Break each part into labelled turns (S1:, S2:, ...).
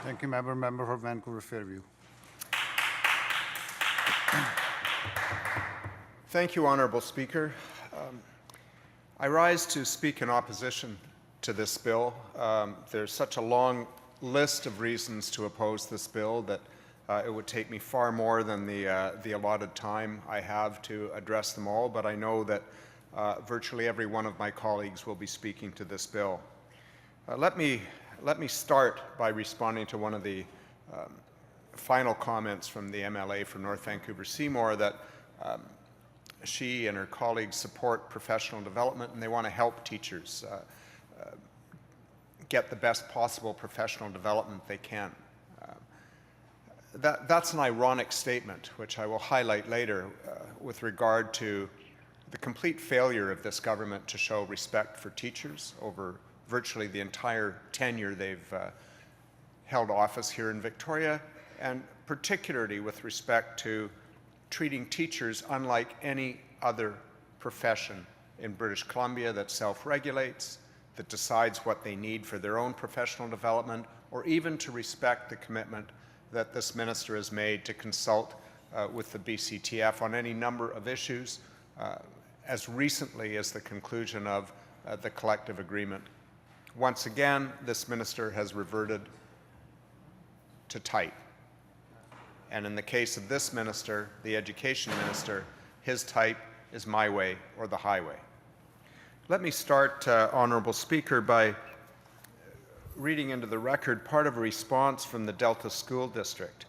S1: Thank you, Member. Member for Vancouver Fairview.
S2: Thank you, Honourable Speaker. I rise to speak in opposition to this bill. There's such a long list of reasons to oppose this bill that it would take me far more than the allotted time I have to address them all, but I know that virtually every one of my colleagues will be speaking to this bill. Let me start by responding to one of the final comments from the MLA from North Vancouver Seymour, that she and her colleagues support professional development and they want to help teachers get the best possible professional development they can. That's an ironic statement, which I will highlight later with regard to the complete failure of this government to show respect for teachers over virtually the entire tenure they've held office here in Victoria, and particularly with respect to treating teachers unlike any other profession in British Columbia that self-regulates, that decides what they need for their own professional development, or even to respect the commitment that this minister has made to consult with the BCTF on any number of issues as recently as the conclusion of the collective agreement. Once again, this minister has reverted to type. And in the case of this minister, the education minister, his type is my way or the highway. Let me start, Honourable Speaker, by reading into the record part of a response from the Delta School District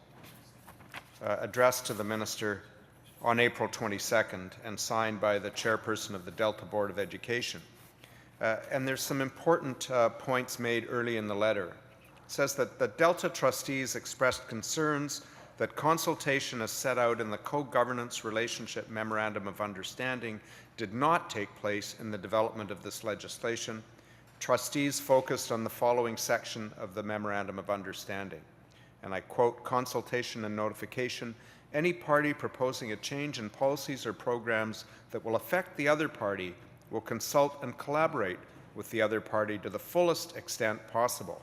S2: addressed to the minister on April 22nd and signed by the chairperson of the Delta Board of Education. And there's some important points made early in the letter. It says that the Delta trustees expressed concerns that consultation as set out in the Co-Governance Relationship Memorandum of Understanding did not take place in the development of this legislation. Trustees focused on the following section of the Memorandum of Understanding, and I quote, "Consultation and notification. Any party proposing a change in policies or programs that will affect the other party will consult and collaborate with the other party to the fullest extent possible,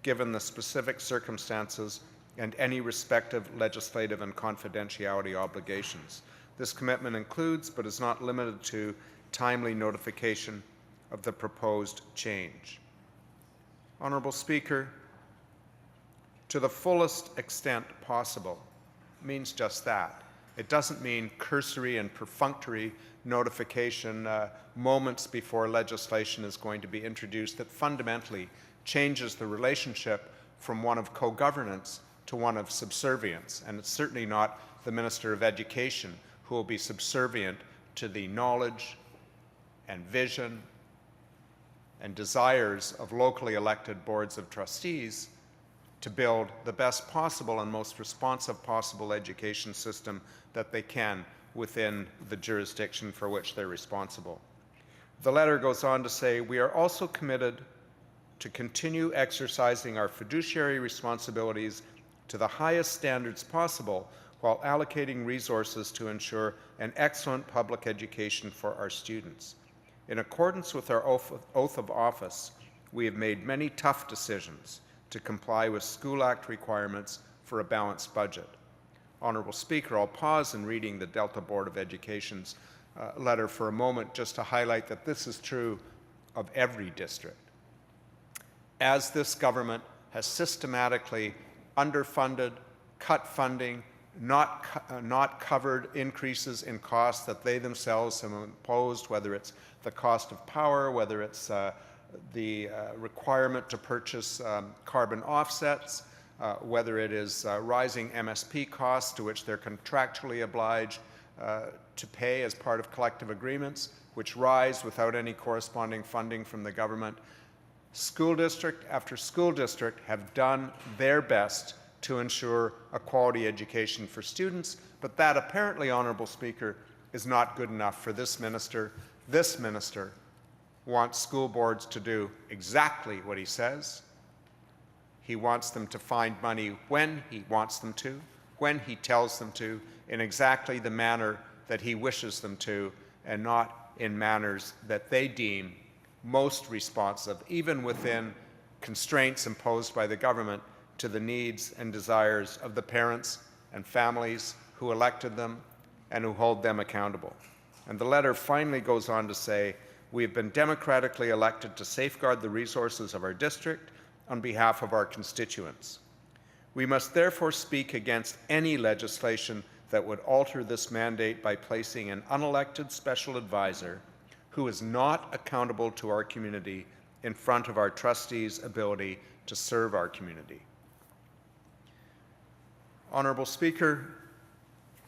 S2: given the specific circumstances and any respective legislative and confidentiality obligations. This commitment includes, but is not limited to, timely notification of the proposed change." Honourable Speaker, to the fullest extent possible means just that. It doesn't mean cursory and perfunctory notification moments before legislation is going to be introduced that fundamentally changes the relationship from one of co-governance to one of subservience. And it's certainly not the Minister of Education who will be subservient to the knowledge and vision and desires of locally elected boards of trustees to build the best possible and most responsive possible education system that they can within the jurisdiction for which they're responsible. The letter goes on to say, "We are also committed to continue exercising our fiduciary responsibilities to the highest standards possible while allocating resources to ensure an excellent public education for our students. In accordance with our oath of office, we have made many tough decisions to comply with School Act requirements for a balanced budget." Honourable Speaker, I'll pause in reading the Delta Board of Education's letter for a moment just to highlight that this is true of every district. As this government has systematically underfunded, cut funding, not covered increases in costs that they themselves have imposed, whether it's the cost of power, whether it's the requirement to purchase carbon offsets, whether it is rising MSP costs to which they're contractually obliged to pay as part of collective agreements, which rise without any corresponding funding from the government. School district after school district have done their best to ensure a quality education for students, but that apparently, Honourable Speaker, is not good enough for this minister. This minister wants school boards to do exactly what he says. He wants them to find money when he wants them to, when he tells them to, in exactly the manner that he wishes them to, and not in manners that they deem most responsive, even within constraints imposed by the government, to the needs and desires of the parents and families who elected them and who hold them accountable. And the letter finally goes on to say, we have been democratically elected to safeguard the resources of our district on behalf of our constituents. We must therefore speak against any legislation that would alter this mandate by placing an unelected special advisor who is not accountable to our community in front of our trustees' ability to serve our community. Honorable Speaker,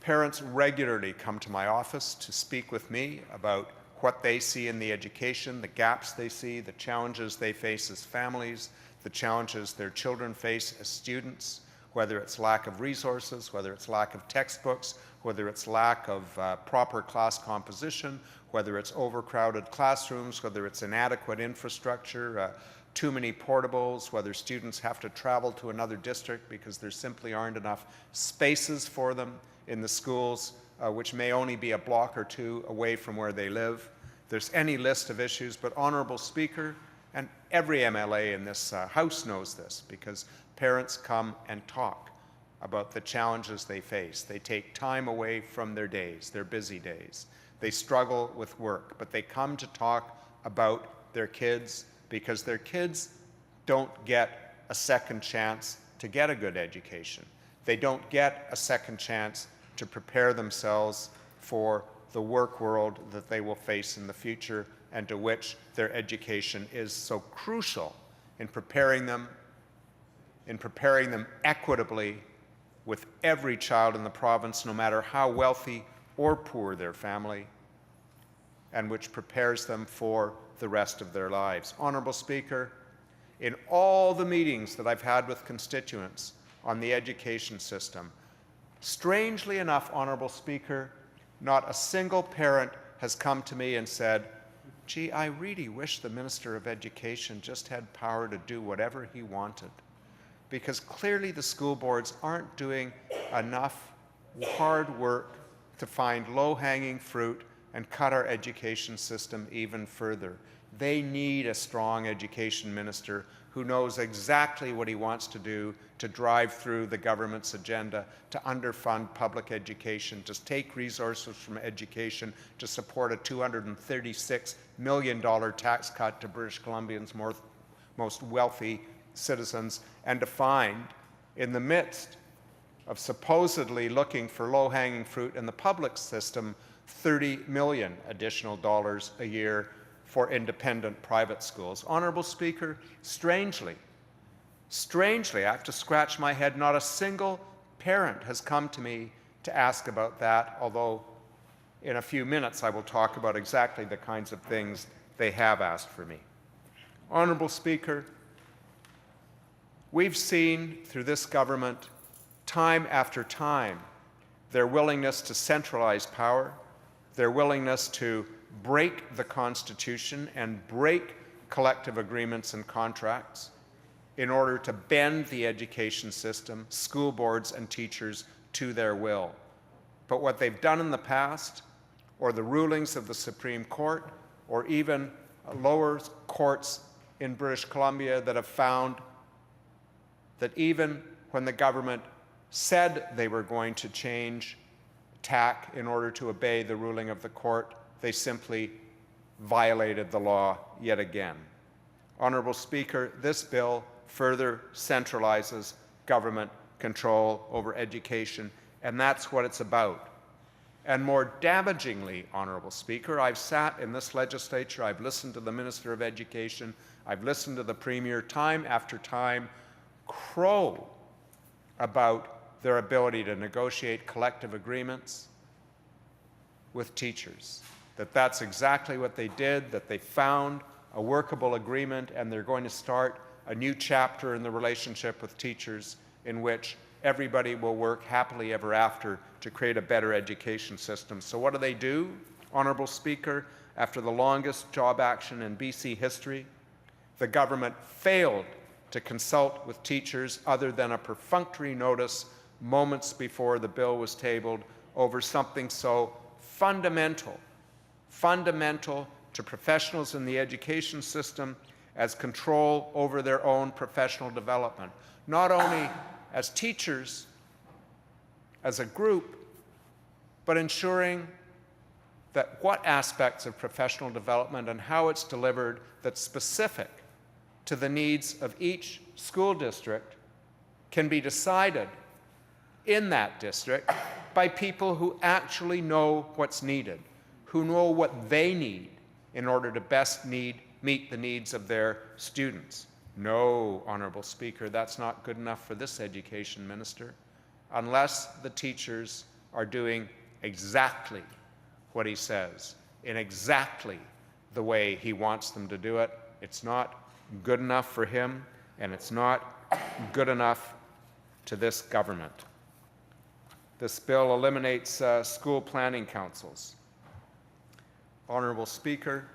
S2: parents regularly come to my office to speak with me about what they see in the education, the gaps they see, the challenges they face as families, the challenges their children face as students, whether it's lack of resources, whether it's lack of textbooks, whether it's lack of proper class composition, whether it's overcrowded classrooms, whether it's inadequate infrastructure, too many portables, whether students have to travel to another district because there simply aren't enough spaces for them in the schools, which may only be a block or two away from where they live. There's any list of issues, but Honorable Speaker, and every MLA in this House knows this, because parents come and talk about the challenges they face. They take time away from their days, their busy days. They struggle with work, but they come to talk about their kids because their kids don't get a second chance to get a good education. They don't get a second chance to prepare themselves for the work world that they will face in the future and to which their education is so crucial in preparing them equitably with every child in the province, no matter how wealthy or poor their family, and which prepares them for the rest of their lives. Honorable Speaker, in all the meetings that I've had with constituents on the education system, strangely enough, Honorable Speaker, not a single parent has come to me and said, gee, I really wish the Minister of Education just had power to do whatever he wanted. Because clearly the school boards aren't doing enough hard work to find low-hanging fruit and cut our education system even further. They need a strong education minister who knows exactly what he wants to do to drive through the government's agenda to underfund public education, to take resources from education to support a $236 million tax cut to British Columbians' most wealthy citizens, and to find, in the midst of supposedly looking for low-hanging fruit in the public system, $30 million additional dollars a year for independent private schools. Honorable Speaker, strangely, I have to scratch my head, not a single parent has come to me to ask about that, although in a few minutes I will talk about exactly the kinds of things they have asked for me. Honorable Speaker, we've seen through this government, time after time, their willingness to centralize power, their willingness to break the Constitution and break collective agreements and contracts in order to bend the education system, school boards and teachers to their will. But what they've done in the past, or the rulings of the Supreme Court, or even lower courts in British Columbia that have found that even when the government said they were going to change tack in order to obey the ruling of the court, they simply violated the law yet again. Honorable Speaker, this bill further centralizes government control over education, and that's what it's about. And more damagingly, Honorable Speaker, I've sat in this legislature, I've listened to the Minister of Education, I've listened to the Premier time after time crow about their ability to negotiate collective agreements with teachers. That's exactly what they did, that they found a workable agreement, and they're going to start a new chapter in the relationship with teachers in which everybody will work happily ever after to create a better education system. So what do? Honorable Speaker, after the longest job action in BC history, the government failed to consult with teachers other than a perfunctory notice moments before the bill was tabled over something so fundamental to professionals in the education system as control over their own professional development, not only as teachers, as a group, but ensuring that what aspects of professional development and how it's delivered that's specific to the needs of each school district can be decided in that district by people who actually know what's needed, who know what they need in order to best meet the needs of their students. No, Honourable Speaker, that's not good enough for this education minister. Unless the teachers are doing exactly what he says, in exactly the way he wants them to do it, it's not good enough for him, and it's not good enough to this government. This bill eliminates school planning councils. Honourable Speaker,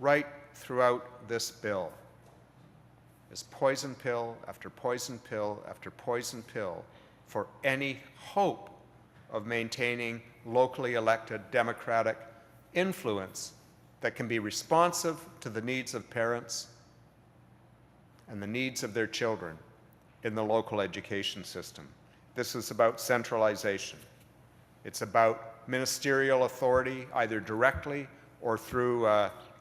S2: right throughout this bill is poison pill after poison pill after poison pill for any hope of maintaining locally elected democratic influence that can be responsive to the needs of parents and the needs of their children in the local education system. This is about centralization. It's about ministerial authority, either directly or through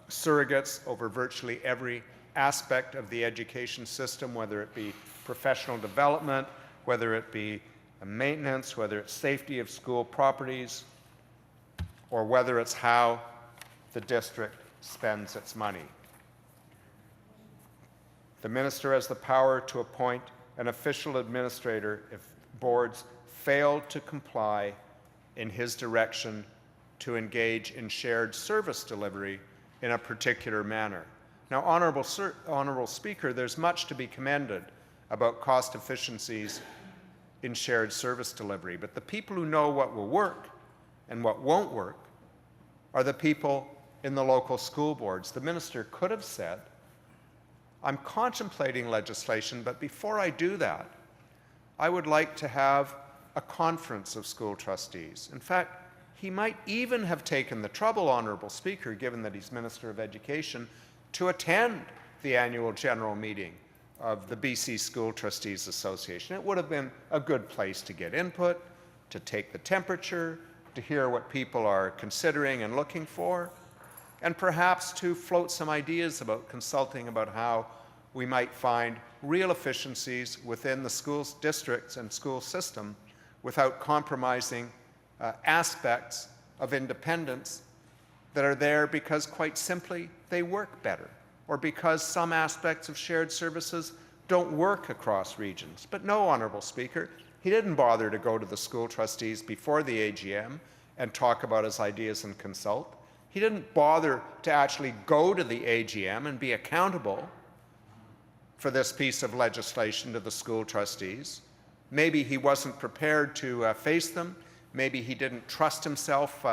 S2: surrogates over virtually every aspect of the education system, whether it be professional development, whether it be maintenance, whether it's safety of school properties, or whether it's how the district spends its money. The minister has the power to appoint an official administrator if boards fail to comply in his direction to engage in shared service delivery in a particular manner. Now, Honourable Speaker, there's much to be commended about cost efficiencies in shared service delivery, but the people who know what will work and what won't work are the people in the local school boards. The minister could have said, I'm contemplating legislation, but before I do that, I would like to have a conference of school trustees. In fact, he might even have taken the trouble, Honourable Speaker, given that he's Minister of Education, to attend the annual general meeting of the BC School Trustees Association. It would have been a good place to get input, to take the temperature, to hear what people are considering and looking for, and perhaps to float some ideas about consulting about how we might find real efficiencies within the school districts and school system without compromising aspects of independence that are there because, quite simply, they work better, or because some aspects of shared services don't work across regions. But no, Honourable Speaker, he didn't bother to go to the school trustees before the AGM and talk about his ideas and consult. He didn't bother to actually go to the AGM and be accountable for this piece of legislation to the school trustees. Maybe he wasn't prepared to face them. Maybe he didn't trust himself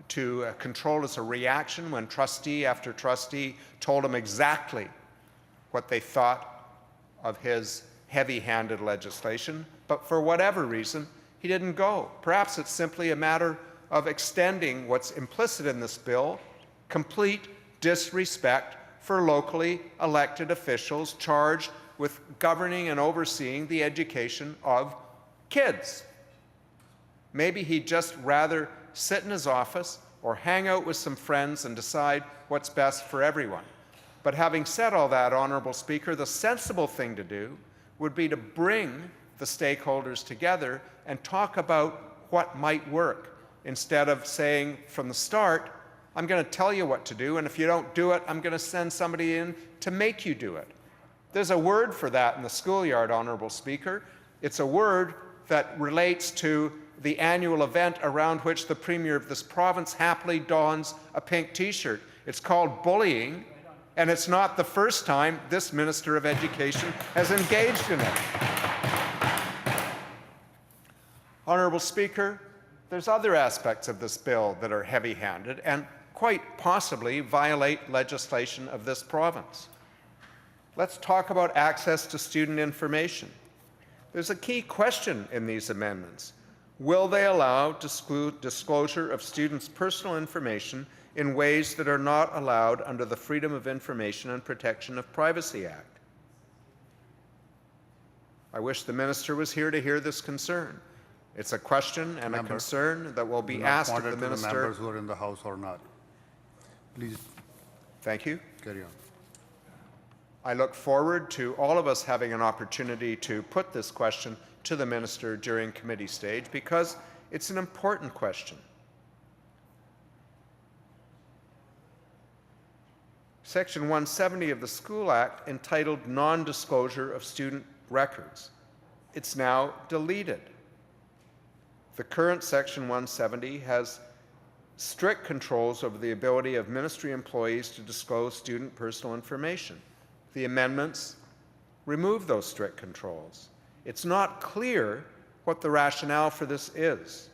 S2: to control as a reaction when trustee after trustee told him exactly what they thought of his heavy-handed legislation. But for whatever reason, he didn't go. Perhaps it's simply a matter of extending what's implicit in this bill, complete disrespect for locally elected officials charged with governing and overseeing the education of kids. Maybe he'd just rather sit in his office or hang out with some friends and decide what's best for everyone. But having said all that, Honourable Speaker, the sensible thing to do would be to bring the stakeholders together and talk about what might work, instead of saying from the start, I'm going to tell you what to do, and if you don't do it, I'm going to send somebody in to make you do it. There's a word for that in the schoolyard, Honourable Speaker. It's a word that relates to the annual event around which the Premier of this province happily dons a pink T-shirt. It's called bullying, and it's not the first time this Minister of Education has engaged in it. Honourable Speaker, there's other aspects of this bill that are heavy-handed and quite possibly violate legislation of this province. Let's talk about access to student information. There's a key question in these amendments. Will they allow disclosure of students' personal information in ways that are not allowed under the Freedom of Information and Protection of Privacy Act. I wish the minister was here to hear this concern. It's a question and a concern that will be
S1: Not
S2: asked of
S1: pointed
S2: the
S1: to the
S2: minister.
S1: members who are in the House or not. Please
S2: Thank you.
S1: carry on.
S2: I look forward to all of us having an opportunity to put this question to the minister during committee stage because it's an important question. Section 170 of the School Act entitled Non-Disclosure of Student Records. It's now deleted. The current Section 170 has strict controls over the ability of ministry employees to disclose student personal information. The amendments remove those strict controls. It's not clear what the rationale for this is.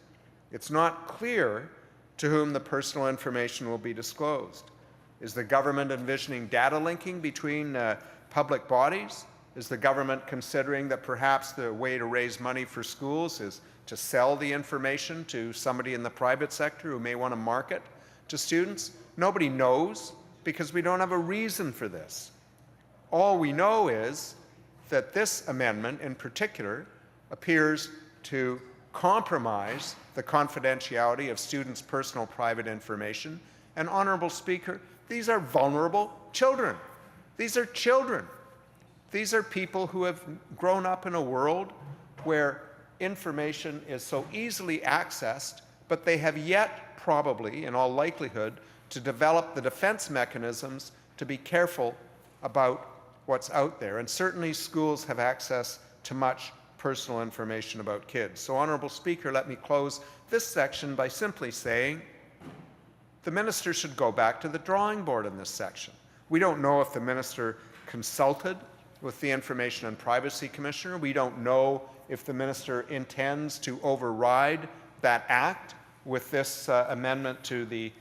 S2: It's not clear to whom the personal information will be disclosed. Is the government envisioning data linking between public bodies? Is the government considering that perhaps the way to raise money for schools is to sell the information to somebody in the private sector who may want to market to students? Nobody knows because we don't have a reason for this. All we know is that this amendment in particular appears to compromise the confidentiality of students' personal private information. And, Honourable Speaker, these are vulnerable children. These are children. These are people who have grown up in a world where information is so easily accessed, but they have yet probably, in all likelihood, to develop the defense mechanisms to be careful about what's out there. And certainly schools have access to much personal information about kids. So, Honourable Speaker, let me close this section by simply saying the minister should go back to the drawing board in this section. We don't know if the minister consulted with the Information and Privacy Commissioner. We don't know if the minister intends to override that act with this amendment to the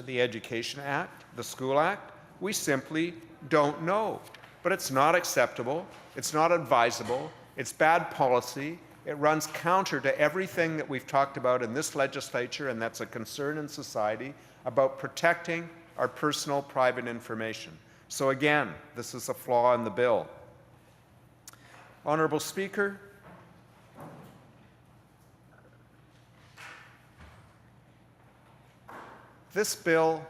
S2: Education Act, the School Act. We simply don't know. But it's not acceptable. It's not advisable. It's bad policy. It runs counter to everything that we've talked about in this legislature, and that's a concern in society about protecting our personal private information. So again, this is a flaw in the bill. Honourable Speaker, this bill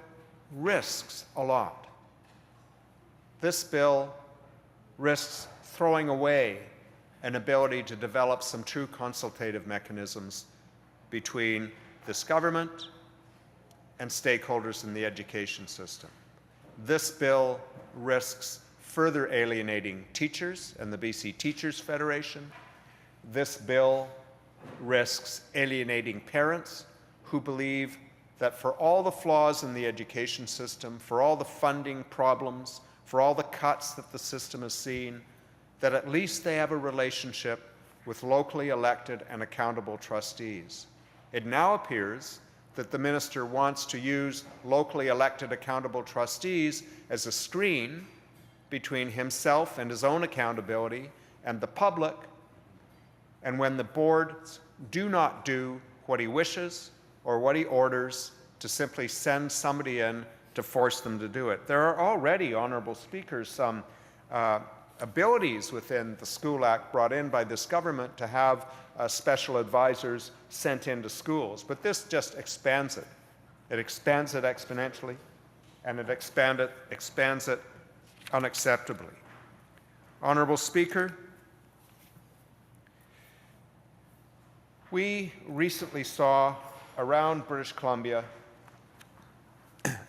S2: risks a lot. This bill risks throwing away an ability to develop some true consultative mechanisms between this government and stakeholders in the education system. This bill risks further alienating teachers and the BC Teachers Federation. This bill risks alienating parents who believe that for all the flaws in the education system, for all the funding problems, for all the cuts that the system has seen, that at least they have a relationship with locally elected and accountable trustees. It now appears that the minister wants to use locally elected accountable trustees as a screen between himself and his own accountability and the public, and when the boards do not do what he wishes or what he orders, to simply send somebody in to force them to do it. There are already, Honourable Speakers, some abilities within the School Act brought in by this government to have special advisors sent into schools, but this just expands it. It expands it exponentially, and it expands it unacceptably. Honourable Speaker, we recently saw around British Columbia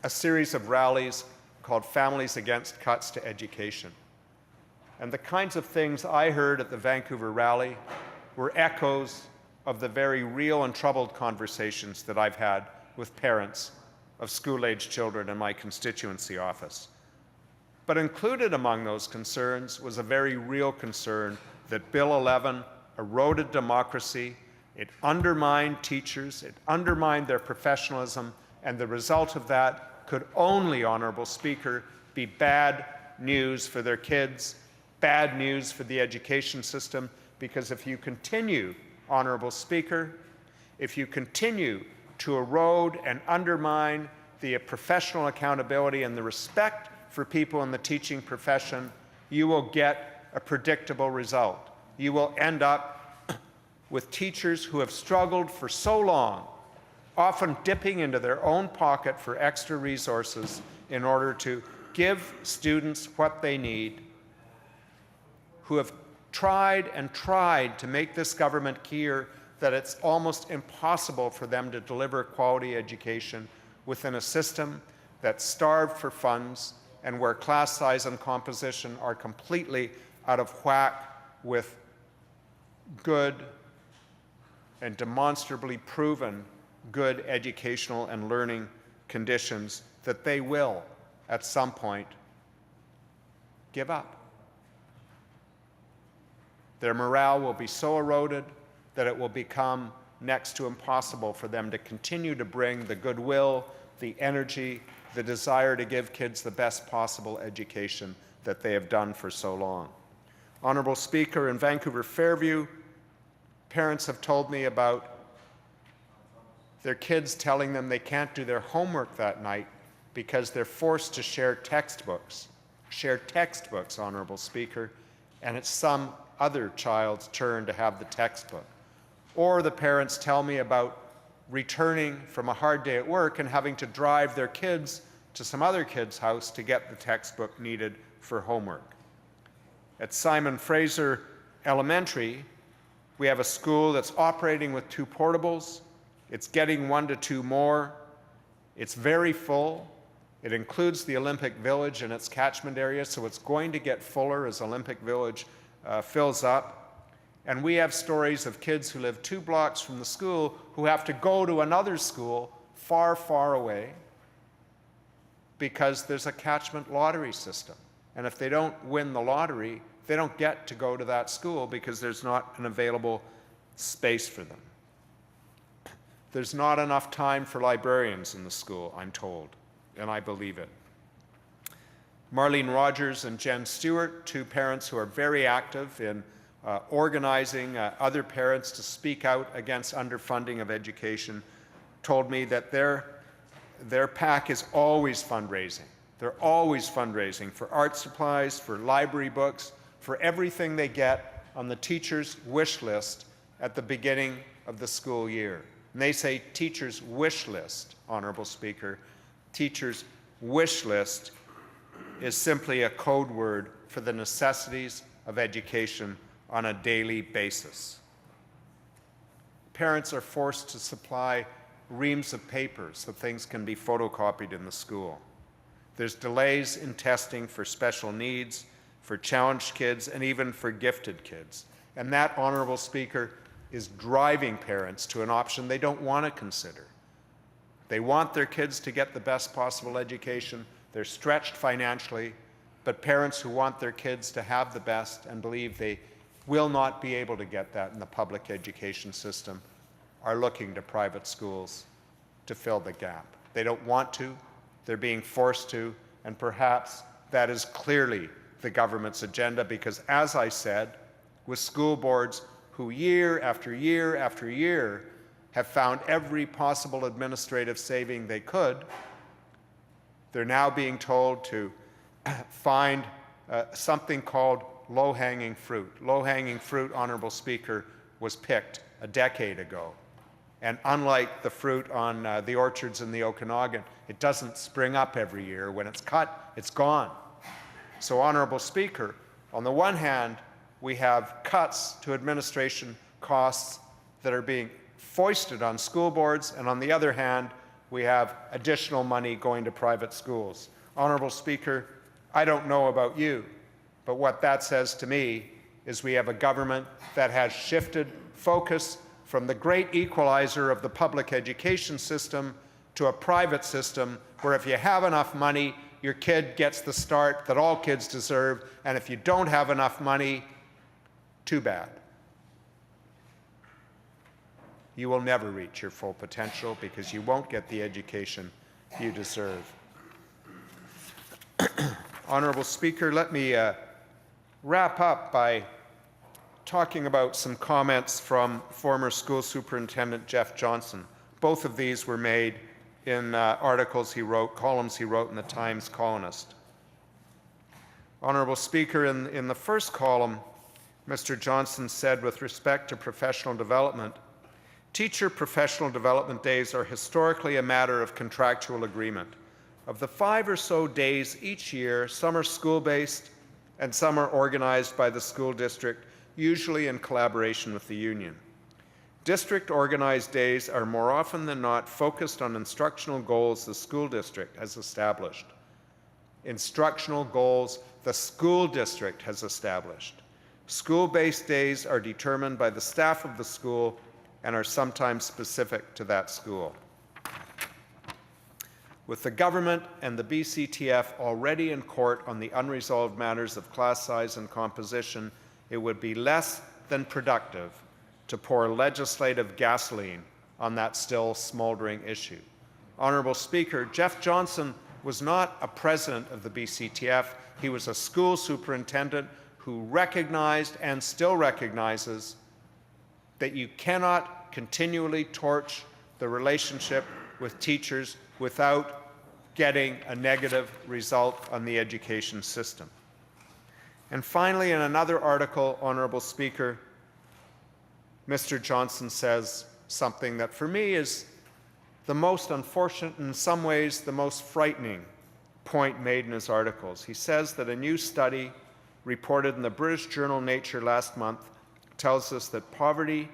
S2: a series of rallies called Families Against Cuts to Education. And the kinds of things I heard at the Vancouver rally were echoes of the very real and troubled conversations that I've had with parents of school-aged children in my constituency office. But included among those concerns was a very real concern that Bill 11 eroded democracy, it undermined teachers, it undermined their professionalism, and the result of that could only, Honourable Speaker, be bad news for their kids, bad news for the education system, because if you continue, Honourable Speaker, if you continue to erode and undermine the professional accountability and the respect for people in the teaching profession, you will get a predictable result. You will end up with teachers who have struggled for so long, often dipping into their own pocket for extra resources in order to give students what they need, who have tried and tried to make this government clear that it's almost impossible for them to deliver quality education within a system that's starved for funds and where class size and composition are completely out of whack with good and demonstrably proven good educational and learning conditions that they will, at some point, give up. Their morale will be so eroded that it will become next to impossible for them to continue to bring the goodwill, the energy, the desire to give kids the best possible education that they have done for so long. Honorable Speaker, in Vancouver Fairview, parents have told me about their kids telling them they can't do their homework that night because they're forced to share textbooks. Share textbooks, Honorable Speaker, and it's some other child's turn to have the textbook. Or the parents tell me about returning from a hard day at work and having to drive their kids to some other kid's house to get the textbook needed for homework. At Simon Fraser Elementary, we have a school that's operating with 2 portables. It's getting 1 to 2 more. It's very full. It includes the Olympic Village in its catchment area, so it's going to get fuller as Olympic Village fills up. And we have stories of kids who live 2 blocks from the school who have to go to another school far, far away because there's a catchment lottery system. And if they don't win the lottery, they don't get to go to that school because there's not an available space for them. There's not enough time for librarians in the school, I'm told, and I believe it. Marlene Rogers and Jen Stewart, 2 parents who are very active in organizing other parents to speak out against underfunding of education, told me that their PAC is always fundraising. They're always fundraising for art supplies, for library books, for everything they get on the teacher's wish list at the beginning of the school year. And they say teacher's wish list, Honorable Speaker. Teacher's wish list is simply a code word for the necessities of education on a daily basis. Parents are forced to supply reams of paper so things can be photocopied in the school. There's delays in testing for special needs, for challenged kids, and even for gifted kids. And that, Honorable Speaker, is driving parents to an option they don't want to consider. They want their kids to get the best possible education. They're stretched financially, but parents who want their kids to have the best and believe they will not be able to get that in the public education system are looking to private schools to fill the gap. They don't want to, they're being forced to, and perhaps that is clearly the government's agenda because, as I said, with school boards who year after year after year have found every possible administrative saving they could, they're now being told to find something called low-hanging fruit. Low-hanging fruit, Honorable Speaker, was picked a decade ago. And unlike the fruit on the orchards in the Okanagan, it doesn't spring up every year. When it's cut, it's gone. So, Honorable Speaker, on the one hand, we have cuts to administration costs that are being foisted on school boards, and on the other hand, we have additional money going to private schools. Honorable Speaker, I don't know about you, but what that says to me is we have a government that has shifted focus from the great equalizer of the public education system to a private system where if you have enough money, your kid gets the start that all kids deserve, and if you don't have enough money, too bad. You will never reach your full potential because you won't get the education you deserve. Honorable Speaker, let me wrap up by talking about some comments from former school superintendent Jeff Johnson, Both of these were made in articles he wrote, columns he wrote in the Times Colonist. Honorable Speaker, in the first column, Mr. Johnson said, with respect to professional development, teacher professional development days are historically a matter of contractual agreement. Of the 5 or so days each year, some are school-based and some are organized by the school district, usually in collaboration with the union. District-organized days are more often than not focused on instructional goals the school district has established. Instructional goals the school district has established. School-based days are determined by the staff of the school and are sometimes specific to that school. With the government and the BCTF already in court on the unresolved matters of class size and composition, it would be less than productive to pour legislative gasoline on that still smoldering issue. Honorable Speaker, Jeff Johnson was not a president of the BCTF. He was a school superintendent who recognized and still recognizes that you cannot continually torch the relationship with teachers without getting a negative result on the education system. And finally, in another article, Honorable Speaker, Mr. Johnson says something that for me is the most unfortunate, in some ways the most frightening point made in his articles. He says that a new study reported in the British journal Nature last month tells us that poverty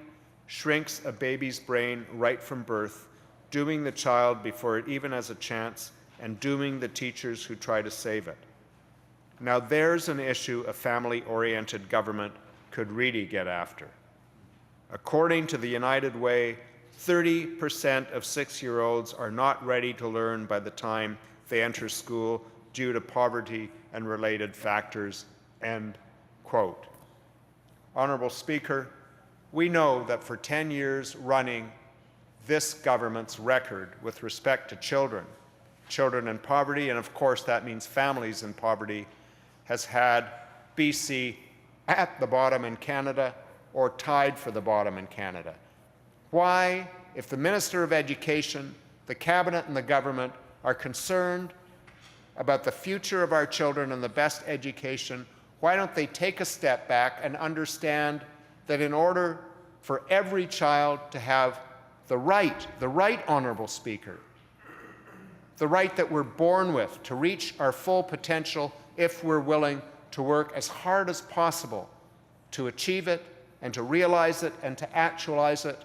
S2: shrinks a baby's brain right from birth, dooming the child before it even has a chance and dooming the teachers who try to save it. Now there's an issue a family-oriented government could really get after. According to the United Way, 30% of 6-year-olds are not ready to learn by the time they enter school due to poverty and related factors, end quote. Honorable Speaker, we know that for 10 years running, this government's record with respect to children in poverty, and of course that means families in poverty, has had BC at the bottom in Canada or tied for the bottom in Canada. Why, if the Minister of Education, the Cabinet and the government are concerned about the future of our children and the best education, why don't they take a step back and understand that in order for every child to have the right, Honorable Speaker, the right that we're born with to reach our full potential if we're willing to work as hard as possible to achieve it and to realize it and to actualize it,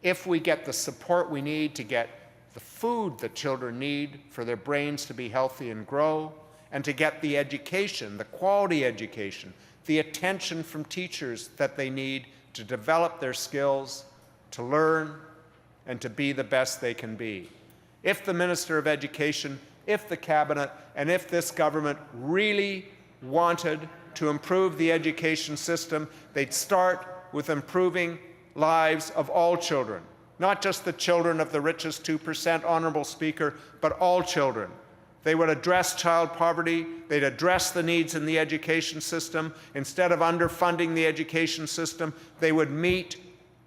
S2: if we get the support we need to get the food that children need for their brains to be healthy and grow, and to get the education, the quality education, the attention from teachers that they need to develop their skills, to learn, and to be the best they can be. If the Minister of Education, if the Cabinet, and if this government really wanted to improve the education system, they'd start with improving lives of all children, not just the children of the richest 2%, Honorable Speaker, but all children. They would address child poverty, they'd address the needs in the education system. Instead of underfunding the education system, they would meet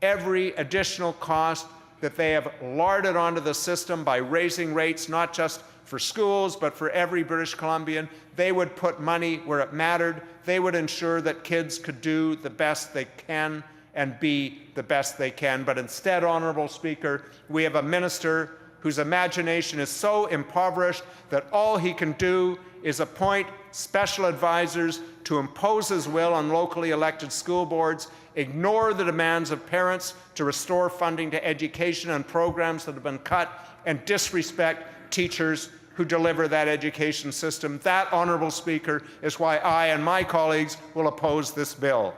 S2: every additional cost that they have larded onto the system by raising rates, not just for schools, but for every British Columbian. They would put money where it mattered. They would ensure that kids could do the best they can and be the best they can. But instead, Honorable Speaker, we have a minister whose imagination is so impoverished that all he can do is appoint special advisors to impose his will on locally elected school boards, ignore the demands of parents to restore funding to education and programs that have been cut, and disrespect teachers who deliver that education system. That, Honorable Speaker, is why I and my colleagues will oppose this bill.